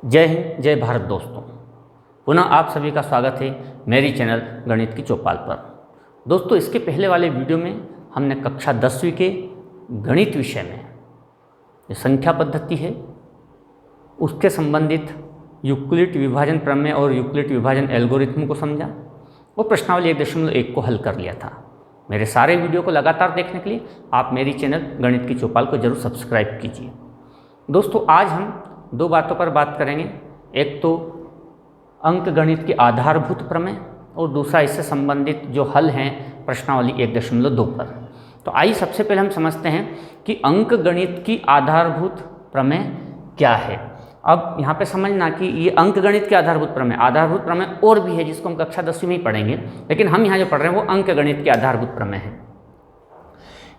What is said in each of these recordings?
जय हिंद, जय भारत दोस्तों। पुनः आप सभी का स्वागत है मेरी चैनल गणित की चौपाल पर। दोस्तों, इसके पहले वाले वीडियो में हमने कक्षा 10वीं के गणित विषय में जो संख्या पद्धति है उसके संबंधित यूक्लिड विभाजन प्रमेय और यूक्लिड विभाजन एल्गोरिथम को समझा और प्रश्नावली 1.1 को हल कर लिया था। मेरे सारे वीडियो को लगातार देखने के लिए आप मेरी चैनल गणित की चौपाल को जरूर सब्सक्राइब कीजिए। दोस्तों, आज हम दो बातों पर बात करेंगे। एक तो अंक गणित के आधारभूत प्रमेय और दूसरा इससे संबंधित जो हल हैं प्रश्नावली 1.2 पर। तो आइए सबसे पहले हम समझते हैं कि अंक गणित की आधारभूत प्रमेय क्या है। अब यहाँ पे समझना कि ये अंक गणित के आधारभूत प्रमेय और भी है जिसको हम कक्षा 10वीं में ही पढ़ेंगे, लेकिन हम यहाँ जो पढ़ रहे हैं वो अंक गणित के आधारभूत प्रमेय है।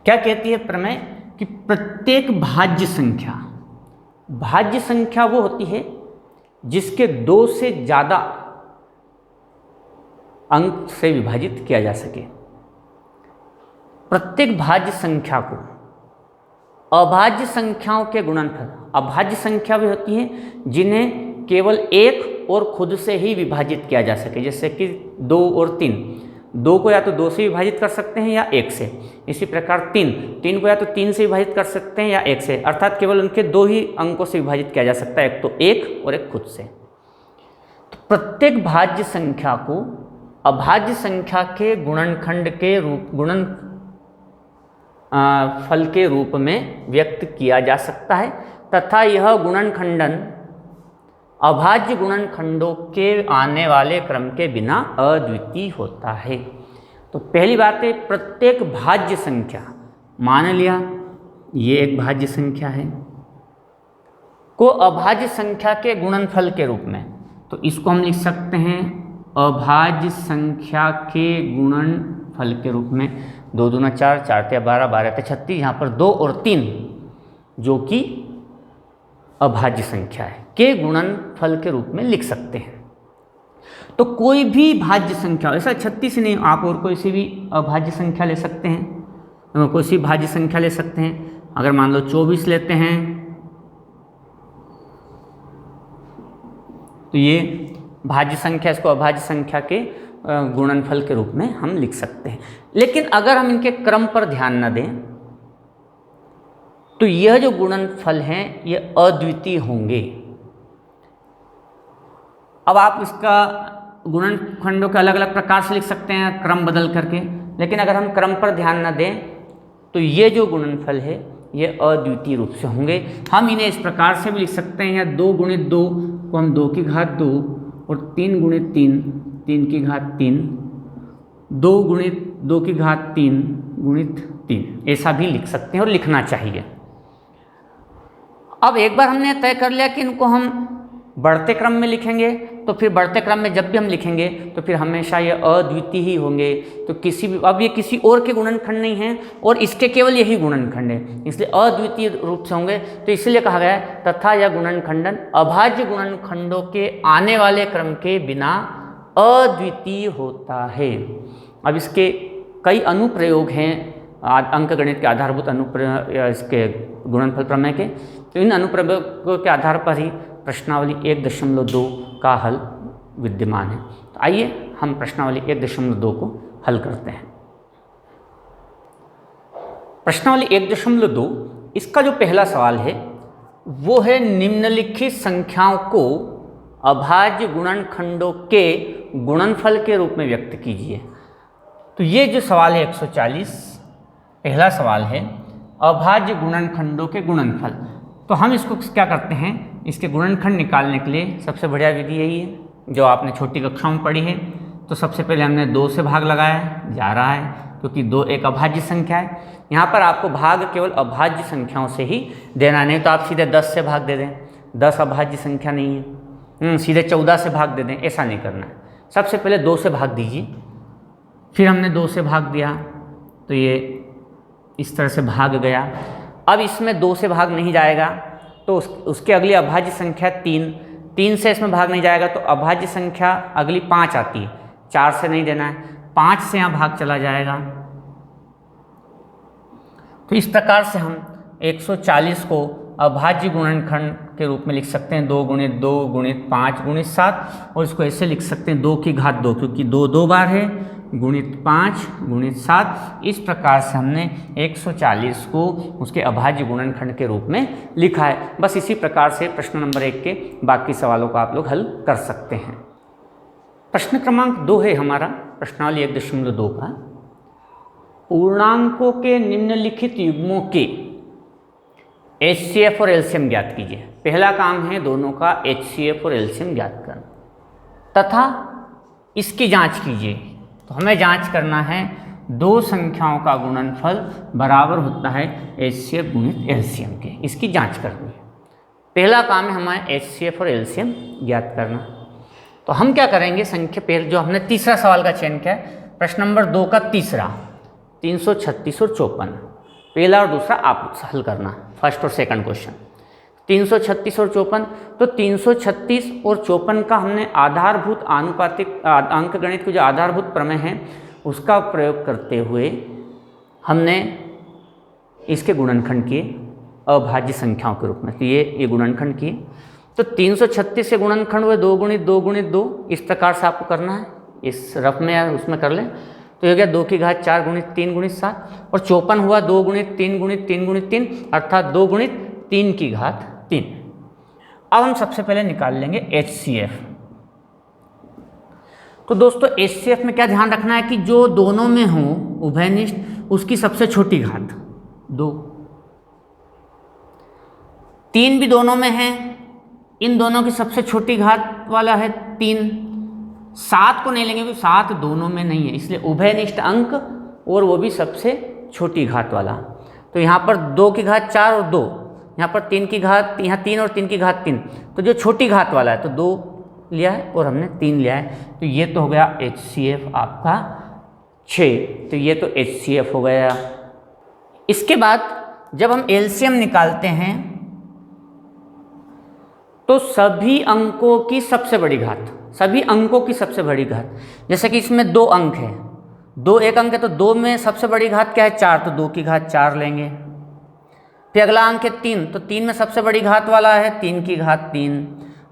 क्या कहती है प्रमेय कि प्रत्येक भाज्य संख्या वो होती है जिसके 2 से ज़्यादा अंक से विभाजित किया जा सके। प्रत्येक भाज्य संख्या को अभाज्य संख्याओं के गुणनफल, अभाज्य संख्या भी होती है जिन्हें केवल एक और खुद से ही विभाजित किया जा सके, जैसे कि 2 और 3। 2 को या तो 2 से विभाजित कर सकते हैं या 1 से। इसी प्रकार 3 को या तो 3 से विभाजित कर सकते हैं या 1 से, अर्थात केवल उनके 2 ही अंकों से विभाजित किया जा सकता है, एक तो 1 और एक खुद से। तो प्रत्येक भाज्य संख्या को अभाज्य संख्या के फल के रूप में व्यक्त किया जा सकता है तथा यह गुणनखंडन अभाज्य गुणनखंडों के आने वाले क्रम के बिना अद्वितीय होता है। तो पहली बात है, प्रत्येक भाज्य संख्या, मान लिया ये एक भाज्य संख्या है, को अभाज्य संख्या के गुणनफल के रूप में, तो इसको हम लिख सकते हैं अभाज्य संख्या के गुणनफल के रूप में। 2 दूना 4, 4 तिया 12, 12 तिया 36, यहाँ पर 2 और 3 जो कि अभाज्य संख्या है के गुणनफल के रूप में लिख सकते हैं। तो कोई भी भाज्य संख्या, ऐसा 36 नहीं, आप और कोई सी भी अभाज्य संख्या ले सकते हैं, कोई सी भाज्य संख्या ले सकते हैं। अगर मान लो 24 लेते हैं तो ये भाज्य संख्या, इसको अभाज्य संख्या के गुणनफल के रूप में हम लिख सकते हैं। लेकिन अगर हम इनके क्रम पर ध्यान न दें तो यह जो गुणनफल हैं ये अद्वितीय होंगे। अब आप इसका गुणनखंडों के अलग अलग प्रकार से लिख सकते हैं क्रम बदल करके, लेकिन अगर हम क्रम पर ध्यान न दें तो ये जो गुणनफल है ये अद्वितीय रूप से होंगे। हम इन्हें इस प्रकार से भी लिख सकते हैं, या 2 गुणित 2 को हम 2 की घात 2 और 3 गुणित 3, 3 की घात 3, 2 गुणित 2 की घात 3 गुणित 3, ऐसा भी लिख सकते हैं और लिखना चाहिए। अब एक बार हमने तय कर लिया कि इनको हम बढ़ते क्रम में लिखेंगे, तो फिर बढ़ते क्रम में जब भी हम लिखेंगे तो फिर हमेशा ये अद्वितीय ही होंगे। तो किसी भी, अब ये किसी और के गुणनखंड नहीं हैं और इसके केवल यही गुणनखंड है, इसलिए अद्वितीय रूप से होंगे। तो इसलिए कहा गया है तथा यह गुणनखंडन अभाज्य गुणनखंडों के आने वाले क्रम के बिना अद्वितीय होता है। अब इसके कई अनुप्रयोग हैं अंक गणित के आधारभूत अनुप्रयोग, इसके गुणनफल प्रमेय के। तो इन अनुप्रयोगों के आधार पर ही प्रश्नावली 1.2 का हल विद्यमान है। तो आइए हम प्रश्नावली 1.2 को हल करते हैं। प्रश्नावली 1.2, इसका जो पहला सवाल है वो है निम्नलिखित संख्याओं को अभाज्य गुणनखंडों के गुणनफल के रूप में व्यक्त कीजिए। तो ये जो सवाल है 140, पहला सवाल है अभाज्य गुणनखंडों के गुणनफल। तो हम इसको क्या करते हैं, इसके गुणनखंड निकालने के लिए सबसे बढ़िया विधि यही है जो आपने छोटी कक्षाओं में पढ़ी है। तो सबसे पहले हमने 2 से भाग लगाया जा रहा है क्योंकि 2 एक अभाज्य संख्या है। यहाँ पर आपको भाग केवल अभाज्य संख्याओं से ही देना, नहीं तो आप सीधे 10 से भाग दे दें, 10 अभाज्य संख्या नहीं है, सीधे 14 से भाग दे दें, ऐसा नहीं करना है। सबसे पहले 2 से भाग दीजिए। फिर हमने 2 से भाग दिया तो ये इस तरह से भाग गया। अब इसमें 2 से भाग नहीं जाएगा तो उसके अगली अभाज्य संख्या 3 से इसमें भाग नहीं जाएगा तो अभाज्य संख्या अगली 5 आती है, 4 से नहीं देना है, 5 से यहाँ भाग चला जाएगा। तो इस प्रकार से हम 140 को अभाज्य गुणनखंड के रूप में लिख सकते हैं 2 गुणित 2 गुणित 5 गुणित 7, और इसको ऐसे लिख सकते हैं 2 की घात 2, क्योंकि 2 2 बार है, गुणित 5 गुणित 7। इस प्रकार से हमने 140 को उसके अभाज्य गुणनखंड के रूप में लिखा है। बस इसी प्रकार से प्रश्न नंबर 1 के बाकी सवालों को आप लोग हल कर सकते हैं। प्रश्न क्रमांक 2 है हमारा प्रश्नावली 1.2 का, पूर्णांकों के निम्नलिखित युग्मों के HCF और LCM ज्ञात कीजिए। पहला काम है दोनों का HCF और LCM ज्ञात करना तथा इसकी जांच कीजिए। तो हमें जांच करना है दो संख्याओं का गुणनफल बराबर होता है HCF गुणित LCM के, इसकी जांच करनी है। पहला काम है हमारे HCF और LCM ज्ञात करना। तो हम क्या करेंगे, संख्या पहले जो हमने तीसरा सवाल का चयन किया है, प्रश्न नंबर 2 का तीसरा 336 और 54, पहला और दूसरा आप हल करना, फर्स्ट और सेकंड क्वेश्चन। 336 और 54, तो 336 और 54 का हमने आधारभूत आनुपातिक अंकगणित के जो आधारभूत प्रमेय है उसका प्रयोग करते हुए हमने इसके गुणनखंड किए अभाज्य संख्याओं के रूप में। तो ये गुणनखंड किए। तो 336 से गुणनखंड हुए 2 गुणित 2 गुणित 2, इस प्रकार से आपको करना है, इस रफ में या उसमें कर लें। तो ये हो गया 2 की घात 4 गुणित 3 गुणित 7, और 54 हुआ 2 गुणित 3 गुणित 3 गुणित 3, अर्थात 2 गुणित 3 की घात 3। अब हम सबसे पहले निकाल लेंगे HCF। तो दोस्तों HCF में क्या ध्यान रखना है कि जो दोनों में हो उभयनिष्ठ, उसकी सबसे छोटी घात 2। 3 भी दोनों में है, इन दोनों की सबसे छोटी घात वाला है 3। 7 को नहीं लेंगे क्योंकि 7 दोनों में नहीं है, इसलिए उभयनिष्ठ अंक और वो भी सबसे छोटी घात वाला। तो यहाँ पर 2 की घात 4 और 2, यहाँ पर 3 की घात, यहाँ 3 और 3 की घात 3, तो जो छोटी घात वाला है तो 2 लिया है और हमने 3 लिया है। तो ये तो हो गया HCF आपका 6, तो ये तो HCF हो गया। इसके बाद जब हम LCM निकालते हैं तो सभी अंकों की सबसे बड़ी घात, सभी अंकों की सबसे बड़ी घात, जैसे कि इसमें 2 अंक है, 2 एक अंक है, तो 2 में सबसे बड़ी घात क्या है 4, तो 2 की घात 4 लेंगे। फिर अगला अंक है 3, तो 3 में सबसे बड़ी घात वाला है 3 की घात 3,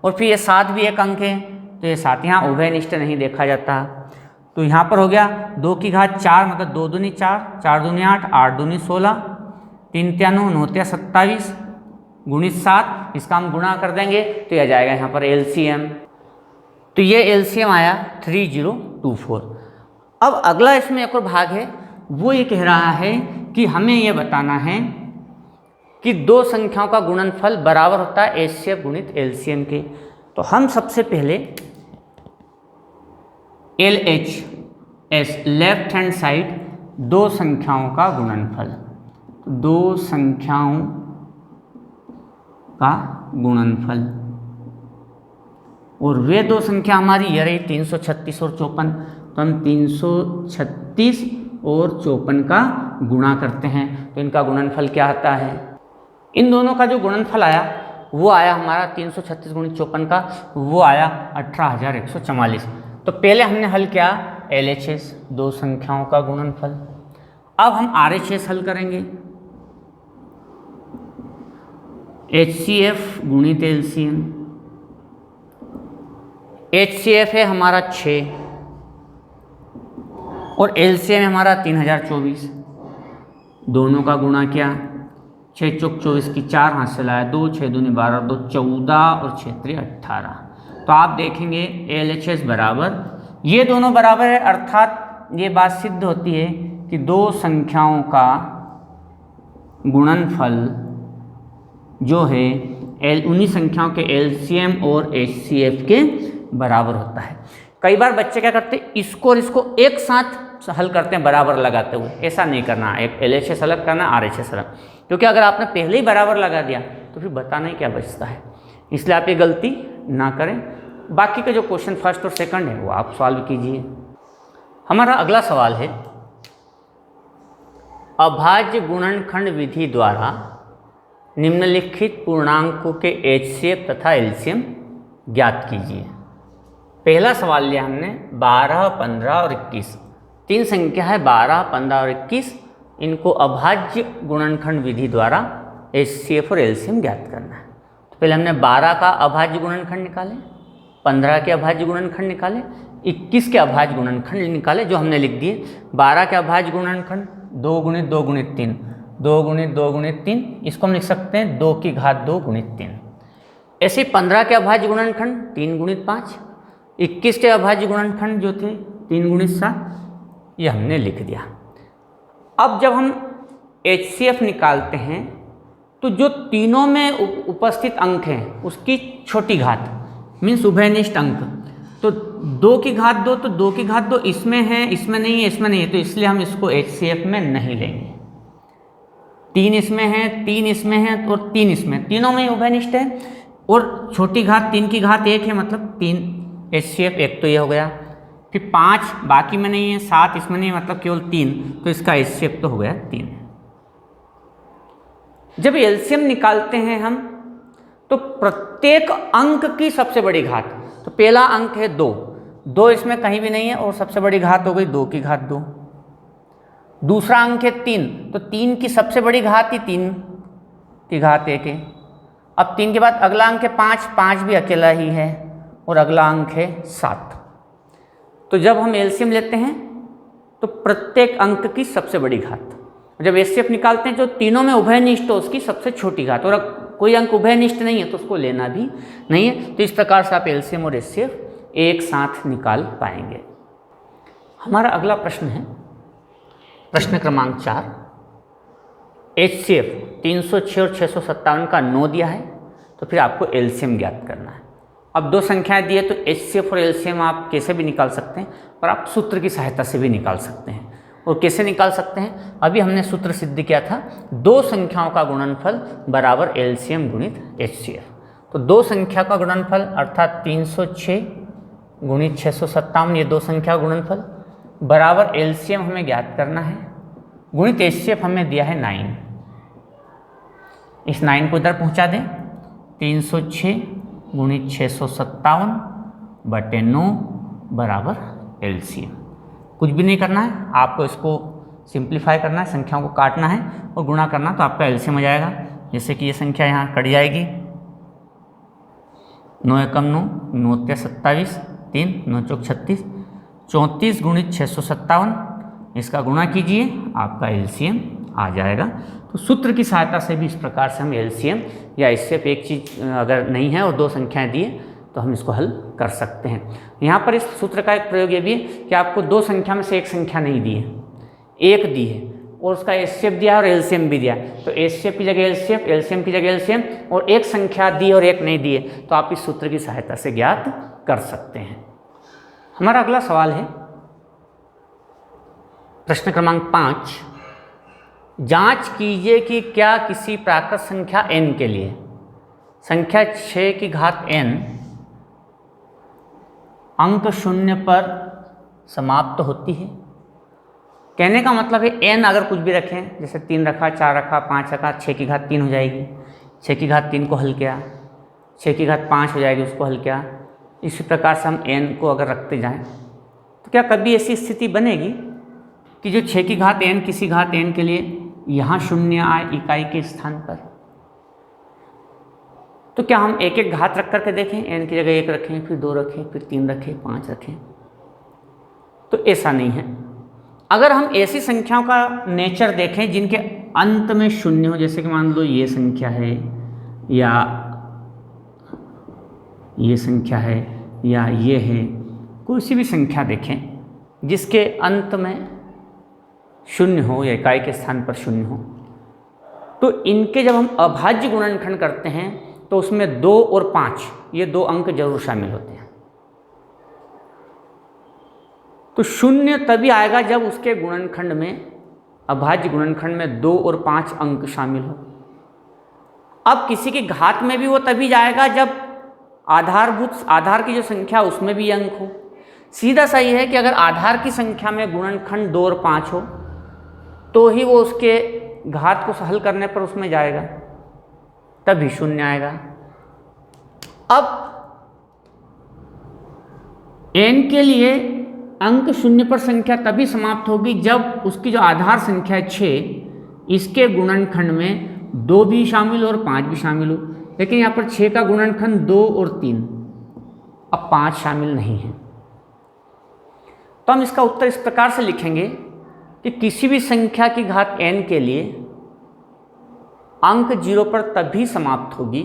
और फिर ये 7 भी एक अंक है, तो ये 7 यहाँ उभयनिष्ठ नहीं देखा जाता। तो यहाँ पर हो गया 2 की घात 4, मतलब 2 दूनी 4, 4 दूनी 8, 8 दूनी 16, 3 त्या 9, 9 त्या 27 गुणित 7, इसका हम गुणा कर देंगे तो यह जाएगा यहाँ पर LCM। तो ये LCM आया 3024। अब अगला इसमें एक और भाग है, वो ये कह रहा है कि हमें ये बताना है कि दो संख्याओं का गुणनफल बराबर होता है HCF गुणित LCM के। तो हम सबसे पहले LHS लेफ्ट हैंड साइड दो संख्याओं का गुणनफल, दो संख्याओं का गुणनफल, और वे दो संख्या हमारी ये रही 336 और 54। तो हम 336 और 54 का गुणा करते हैं, तो इनका गुणनफल क्या आता है, इन दोनों का जो गुणनफल आया वो आया हमारा 336 गुणित 54 का, वो आया 18144। तो पहले हमने हल किया LHS दो संख्याओं का गुणनफल। अब हम RHS हल करेंगे, HCF गुणित LCM। HCF है हमारा 6 और LCM है हमारा 3024। दोनों का गुणा किया, 6 चौक 24 की 4 हाथ से लाया 2, 6 दूनी 12, 2 14 और 6 3 18। तो आप देखेंगे LHS बराबर, ये दोनों बराबर है, अर्थात ये बात सिद्ध होती है कि दो संख्याओं का गुणनफल जो है उन्हीं संख्याओं के LCM और HCF के बराबर होता है। कई बार बच्चे क्या करते हैं, इसको और इसको एक साथ हल करते हैं बराबर लगाते हुए, ऐसा नहीं करना, एक LHS अलग करना, RHS अलग, क्योंकि अगर आपने पहले ही बराबर लगा दिया तो फिर बताना ही क्या बचता है। इसलिए आप ये गलती ना करें। बाकी के जो क्वेश्चन फर्स्ट और सेकंड है वो आप सॉल्व कीजिए। हमारा अगला सवाल है, अभाज्य गुणनखंड विधि द्वारा निम्नलिखित पूर्णांकों के HCF तथा LCM ज्ञात कीजिए। पहला सवाल लिया हमने 12, 15 और 21, तीन संख्या है 12, 15 और 21, इनको अभाज्य गुणनखंड विधि द्वारा HCF और LCM ज्ञात करना है। तो पहले हमने 12 का अभाज्य गुणनखंड निकाले, 15 के अभाज्य गुणनखंड निकाले, 21 के अभाज्य गुणनखंड निकाले जो हमने लिख दिए। 12 के अभाज्य गुणनखंड 2 गुणित 2 गुणित 3, 2 गुणित 2 गुणित 3, इसको हम लिख सकते हैं 2 की घात 2 गुणित 3। ऐसे 15 के अभाज्य गुणनखंड 3 गुणित 5, 21 के अभाज्य गुणनखंड जो थे 3 गुणित 7, ये हमने लिख दिया। अब जब हम HCF निकालते हैं तो जो तीनों में उपस्थित अंक हैं उसकी छोटी घात मीन्स उभयनिष्ठ अंक, तो 2 की घात 2, तो 2 की घात 2 इसमें है, इसमें नहीं है, इसमें नहीं है, तो इसलिए हम इसको HCF में नहीं लेंगे। 3 इसमें है, 3 इसमें है और 3 इसमें, तीनों में उभयनिष्ठ है और छोटी घात 3 की घात 1 है, मतलब 3 HCF 1 तो ये हो गया। फिर 5 बाकी में नहीं है, 7 इसमें नहीं है, मतलब केवल 3, तो इसका HCF तो हो गया 3। जब एलसीएम निकालते हैं हम तो प्रत्येक अंक की सबसे बड़ी घात, तो पहला अंक है 2, 2 इसमें कहीं भी नहीं है और सबसे बड़ी घात हो गई 2 की घात 2। दूसरा अंक है 3, तो 3 की सबसे बड़ी घात ही 3 की घात 1 है। अब 3 के बाद अगला अंक है 5, 5 भी अकेला ही है और अगला अंक है 7। तो जब हम एलसीएम लेते हैं तो प्रत्येक अंक की सबसे बड़ी घात, जब एचसीएफ निकालते हैं जो तीनों में उभयनिष्ठ हो उसकी सबसे छोटी घात, और कोई अंक उभयनिष्ठ नहीं है तो उसको लेना भी नहीं है। तो इस प्रकार से आप एलसीएम और एचसीएफ एक साथ निकाल पाएंगे। हमारा अगला प्रश्न है प्रश्न क्रमांक 4। एचसीएफ 306 और 657 का 9 दिया है, तो फिर आपको एलसीएम ज्ञात करना है। अब दो संख्याएं दी है तो एचसीएफ और एलसीएम आप कैसे भी निकाल सकते हैं और आप सूत्र की सहायता से भी निकाल सकते हैं। और कैसे निकाल सकते हैं, अभी हमने सूत्र सिद्ध किया था, दो संख्याओं का गुणनफल बराबर एलसीएम गुणित एचसीएफ। तो दो संख्या का गुणनफल अर्थात 306 गुणित 657, ये दो संख्या गुणनफल बराबर एलसीएम हमें ज्ञात करना है, गुणित एचसीएफ हमें दिया है 9। इस 9 को इधर पहुंचा दें, 306 गुणित 657 बटे 9 बराबर एलसीएम। कुछ भी नहीं करना है, आपको इसको सिंप्लीफाई करना है, संख्याओं को काटना है और गुणा करना, तो आपका एलसीएम आ जाएगा। जैसे कि ये संख्या यहाँ कट जाएगी, 9 एकम 9, 9 त्या 27, 3 9 चौक 36, 34 गुणित 657, इसका गुणा कीजिए, आपका एलसीएम आ जाएगा। तो सूत्र की सहायता से भी इस प्रकार से हम एलसीएम या इससे एक चीज़ अगर नहीं है और दो संख्याएं दिए तो हम इसको हल कर सकते हैं। यहाँ पर इस सूत्र का एक प्रयोग ये भी है कि आपको दो संख्या में से एक संख्या नहीं दी है, एक दी है और उसका एचसीएफ दिया और एलसीएम भी दिया, तो एचसीएफ की जगह एलसीएफ, एलसीएम की जगह एलसीएम, और एक संख्या दी और एक नहीं दी है, तो आप इस सूत्र की सहायता से ज्ञात कर सकते हैं। हमारा अगला सवाल है प्रश्न क्रमांक 5। जांच कीजिए कि क्या किसी प्राकृत संख्या n के लिए संख्या 6 की घात n अंक 0 पर समाप्त होती है। कहने का मतलब है n अगर कुछ भी रखें, जैसे 3 रखा, 4 रखा, 5 रखा, 6 की घात 3 हो जाएगी, 6 की घात 3 को हल किया, 6 की घात 5 हो जाएगी, उसको हल किया। इसी प्रकार से हम n को अगर रखते जाएं तो क्या कभी ऐसी स्थिति बनेगी कि जो 6 की घात n किसी घात n के लिए यहाँ 0 आए इकाई के स्थान पर? तो क्या हम एक एक घात रख करके देखें, n की जगह 1 रखें, फिर 2 रखें, फिर 3 रखें, 5 रखें? तो ऐसा नहीं है। अगर हम ऐसी संख्याओं का नेचर देखें जिनके अंत में 0 हो, जैसे कि मान लो ये संख्या है या ये संख्या है या ये है, कोई सी भी संख्या देखें जिसके अंत में 0 हो या इकाई के स्थान पर 0 हो, तो इनके जब हम अभाज्य गुणनखंड करते हैं तो उसमें 2 और 5 ये दो अंक जरूर शामिल होते हैं। तो 0 तभी आएगा जब उसके गुणनखंड में, अभाज्य गुणनखंड में 2 और 5 अंक शामिल हो। अब किसी की घात में भी वो तभी जाएगा जब आधार की जो संख्या उसमें भी अंक हो। सीधा सा ये है कि अगर आधार की संख्या में गुणनखंड 2 और 5 हो तो ही वो उसके घात को हल करने पर उसमें जाएगा, तभी 0 आएगा। अब n के लिए अंक 0 पर संख्या तभी समाप्त होगी जब उसकी जो आधार संख्या है 6, इसके गुणनखंड में 2 भी शामिल हो और 5 भी शामिल हो। लेकिन यहाँ पर 6 का गुणनखंड 2 और 3, अब 5 शामिल नहीं है। तो हम इसका उत्तर इस प्रकार से लिखेंगे कि किसी भी संख्या की घात n के लिए अंक 0 पर तभी समाप्त होगी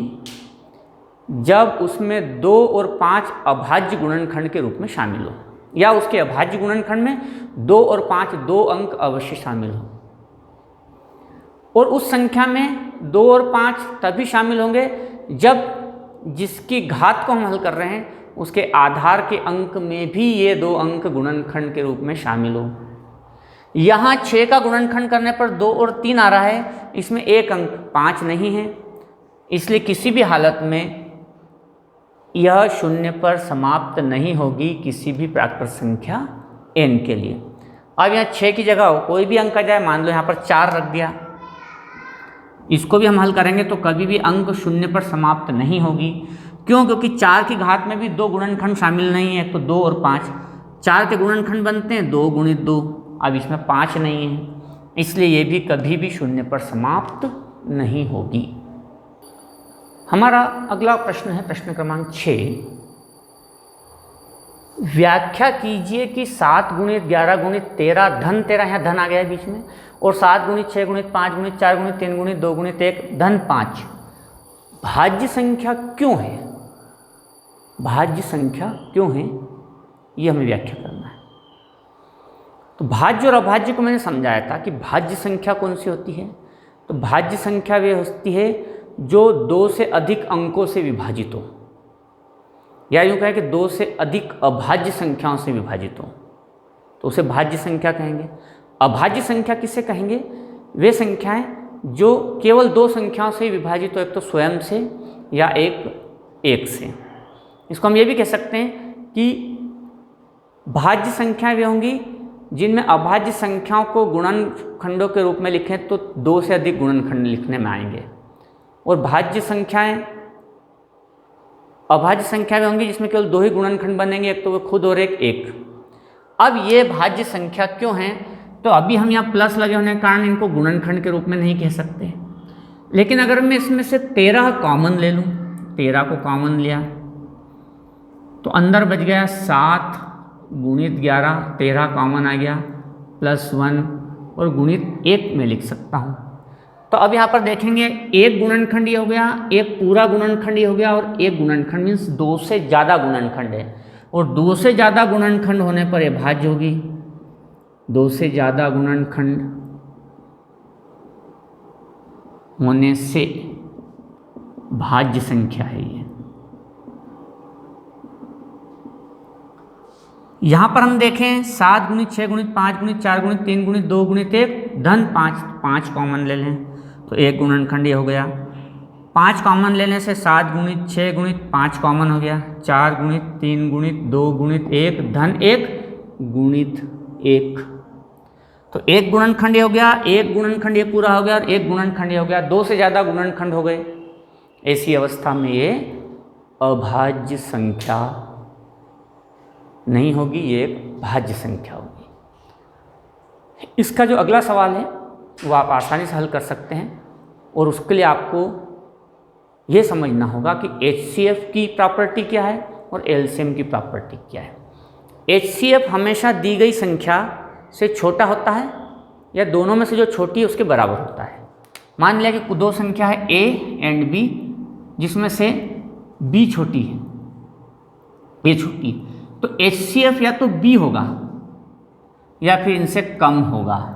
जब उसमें 2 और 5 अभाज्य गुणनखंड के रूप में शामिल हो, या उसके अभाज्य गुणनखंड में 2 और 5 दो अंक अवश्य शामिल हो। और उस संख्या में 2 और 5 तभी शामिल होंगे जब जिसकी घात को हम हल कर रहे हैं उसके आधार के अंक में भी ये 2 अंक गुणनखंड के रूप में शामिल हो। यहाँ 6 का गुणनखंड करने पर 2 और 3 आ रहा है, इसमें एक अंक 5 नहीं है, इसलिए किसी भी हालत में यह 0 पर समाप्त नहीं होगी किसी भी प्राकृत संख्या n के लिए। अब यहाँ 6 की जगह कोई भी अंक आ जाए, मान लो यहाँ पर 4 रख दिया, इसको भी हम हल करेंगे तो कभी भी अंक 0 पर समाप्त नहीं होगी। क्यों? क्योंकि 4 की घात में भी 2 गुणनखंड शामिल नहीं है, तो 2 और 5 4 के गुणनखंड बनते हैं 2 गुणित 2, अब इसमें 5 नहीं है, इसलिए ये भी कभी भी 0 पर समाप्त नहीं होगी। हमारा अगला प्रश्न है प्रश्न क्रमांक 6। व्याख्या कीजिए कि 7 गुणित 11 गुणित 13 धन 13, यहाँ धन आ गया है बीच में, और 7 गुणित 6 गुणित 5 गुणित 4 गुणित 3 गुणित 2 गुणित 1 धन 5 भाज्य संख्या क्यों है? भाज्य संख्या क्यों है, ये हमें व्याख्या करना है। तो भाज्य और अभाज्य को मैंने समझाया था कि भाज्य संख्या कौन सी होती है। तो भाज्य संख्या वे होती है जो 2 से अधिक अंकों से विभाजित हो, या यूँ कहें कि 2 से अधिक अभाज्य संख्याओं से विभाजित हो, तो उसे भाज्य संख्या कहेंगे। अभाज्य संख्या किसे कहेंगे? वे संख्याएं जो केवल 2 संख्याओं से विभाजित हो, एक तो स्वयं से या एक से। इसको हम ये भी कह सकते हैं कि भाज्य संख्याएं वे होंगी जिनमें अभाज्य संख्याओं को गुणनखंडों के रूप में लिखें तो 2 से अधिक गुणनखंड लिखने में आएंगे, और भाज्य संख्याएं अभाज्य संख्या वे होंगी जिसमें केवल 2 ही गुणनखंड बनेंगे, एक तो वो खुद और एक। अब ये भाज्य संख्या क्यों हैं? तो अभी हम यहाँ प्लस लगे होने के कारण इनको गुणनखंड के रूप में नहीं कह सकते, लेकिन अगर मैं इसमें से 13 कॉमन ले लूँ, 13 को कॉमन लिया तो अंदर बच गया 7 गुणित 11, 13 कॉमन आ गया +1 और गुणित 1 में लिख सकता हूँ। तो अब यहाँ पर देखेंगे एक गुणनखंड ये हो गया, एक पूरा गुणनखंड ये हो गया, और एक गुणनखंड मीन्स 2 से ज़्यादा गुणनखंड है, और 2 से ज़्यादा गुणनखंड होने पर ये भाज्य होगी। 2 से ज़्यादा गुणनखंड होने से भाज्य संख्या है ये। यहाँ पर हम देखें 7 गुणित 6 गुणित 5 गुणित 4 गुणित 3 गुणित 2 गुणित 1 धन 5 कॉमन ले लें तो एक गुणनखंड ये हो गया। 5 कॉमन लेने से 7 गुणित 6 गुणित 5 कॉमन हो गया, 4 गुणित 3 गुणित 2 गुणित 1 धन 1 गुणित 1, तो एक गुणनखंड ये हो गया, एक गुणनखंड ये पूरा हो गया, और एक गुणनखंड ये हो गया। 2 से ज़्यादा गुणनखंड हो गए, ऐसी अवस्था में ये अभाज्य संख्या नहीं होगी, ये एक भाज्य संख्या होगी। इसका जो अगला सवाल है वो आप आसानी से हल कर सकते हैं, और उसके लिए आपको ये समझना होगा कि HCF की प्रॉपर्टी क्या है और LCM की प्रॉपर्टी क्या है। HCF हमेशा दी गई संख्या से छोटा होता है, या दोनों में से जो छोटी है उसके बराबर होता है। मान लिया कि 2 संख्या है A एंड B, जिसमें से B छोटी है, A छोटी, तो HCF या तो B होगा या फिर इनसे कम होगा।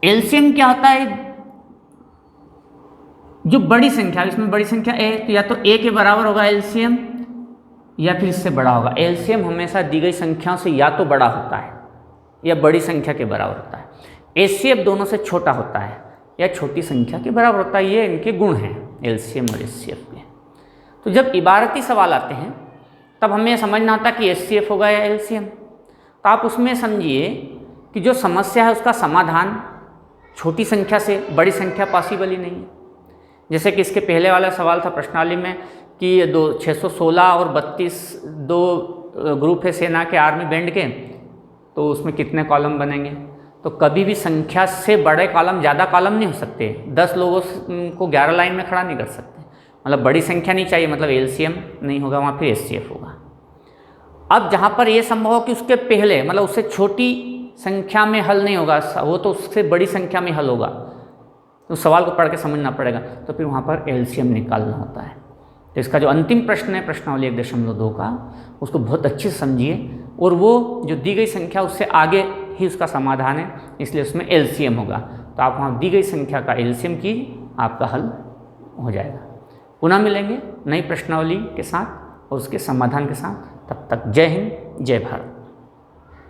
LCM क्या होता है? जो बड़ी संख्या, इसमें बड़ी संख्या A, तो या तो A के बराबर होगा LCM या फिर इससे बड़ा होगा। LCM हमेशा दी गई संख्याओं से या तो बड़ा होता है या बड़ी संख्या के बराबर होता है। HCF दोनों से छोटा होता है या छोटी संख्या के बराबर होता है। ये इनके गुण हैं LCM और HCF के। तो जब इबारती सवाल आते हैं तब हमें समझना होता है कि HCF होगा या LCM। तो आप उसमें समझिए कि जो समस्या है उसका समाधान छोटी संख्या से बड़ी संख्या पॉसिबल ही नहीं है। जैसे कि इसके पहले वाला सवाल था प्रश्नावली में कि 616 और 32 दो ग्रुप है सेना के आर्मी बैंड के, तो उसमें कितने कॉलम बनेंगे? तो कभी भी संख्या से बड़े कॉलम ज़्यादा कॉलम नहीं हो सकते। 10 लोगों को 11 लाइन में खड़ा नहीं कर सकते। मतलब बड़ी संख्या नहीं चाहिए, मतलब एलसीएम नहीं होगा वहाँ, फिर एचसीएफ होगा। अब जहाँ पर ये संभव हो कि उसके पहले मतलब उससे छोटी संख्या में हल नहीं होगा, वो तो उससे बड़ी संख्या में हल होगा, तो सवाल को पढ़ के समझना पड़ेगा, तो फिर वहाँ पर एलसीएम निकालना होता है। तो इसका जो अंतिम प्रश्न है प्रश्नावली 1.2 का, उसको बहुत अच्छे से समझिए, और वो जो दी गई संख्या उससे आगे ही उसका समाधान है, इसलिए उसमें एलसीएम होगा। तो आप वहाँ दी गई संख्या का एलसीएम कीजिए, आपका हल हो जाएगा। पुनः मिलेंगे नई प्रश्नावली के साथ और उसके समाधान के साथ। तब तक जय हिंद, जय भारत।